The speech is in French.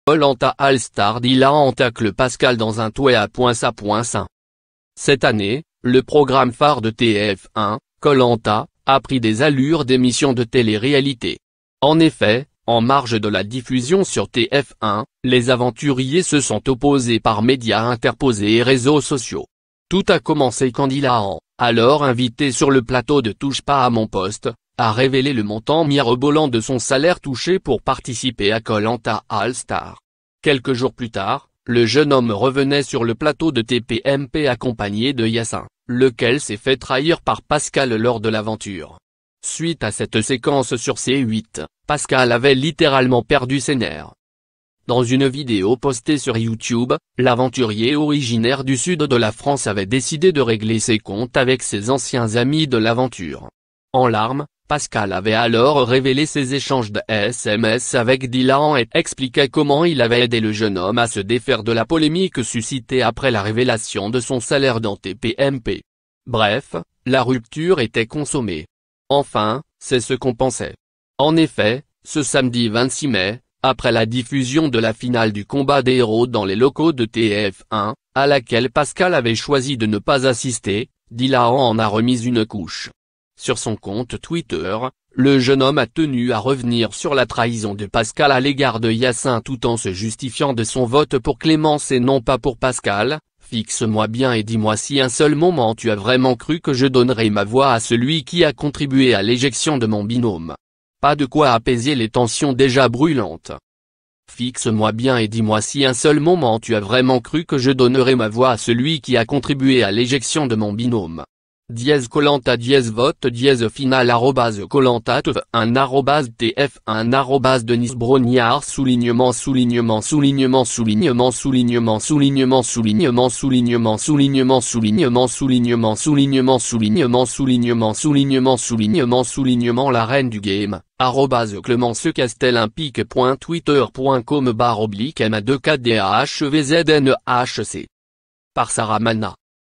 Koh-Lanta All-Star Dylan tacle Pascal dans un toit. Cette année, le programme phare de TF1, Koh-Lanta, a pris des allures d'émission de télé-réalité. En effet, en marge de la diffusion sur TF1, les aventuriers se sont opposés par médias interposés et réseaux sociaux. Tout a commencé quand Dylan, alors invité sur le plateau de Touche pas à mon poste, a révélé le montant mirobolant de son salaire touché pour participer à Koh-Lanta All-Star. Quelques jours plus tard, le jeune homme revenait sur le plateau de TPMP accompagné de Yacine, lequel s'est fait trahir par Pascal lors de l'aventure. Suite à cette séquence sur C8, Pascal avait littéralement perdu ses nerfs. Dans une vidéo postée sur YouTube, l'aventurier originaire du sud de la France avait décidé de régler ses comptes avec ses anciens amis de l'aventure. En larmes, Pascal avait alors révélé ses échanges de SMS avec Dylan et expliquait comment il avait aidé le jeune homme à se défaire de la polémique suscitée après la révélation de son salaire dans TPMP. Bref, la rupture était consommée. Enfin, c'est ce qu'on pensait. En effet, ce samedi 26 mai, après la diffusion de la finale du combat des héros dans les locaux de TF1, à laquelle Pascal avait choisi de ne pas assister, Dylan en a remis une couche. Sur son compte Twitter, le jeune homme a tenu à revenir sur la trahison de Pascal à l'égard de Yacine tout en se justifiant de son vote pour Clémence et non pas pour Pascal. Fixe-moi bien et dis-moi si un seul moment tu as vraiment cru que je donnerais ma voix à celui qui a contribué à l'éjection de mon binôme. Pas de quoi apaiser les tensions déjà brûlantes. Fixe-moi bien et dis-moi si un seul moment tu as vraiment cru que je donnerais ma voix à celui qui a contribué à l'éjection de mon binôme. Koh-Lanta vote final @Koh-Lanta tf1 @tf1 Denis Brognard soulignement la reine du game, @clemencecastellimpique.twitter.com/ma2kdahvznhc. Par Sarah Mana.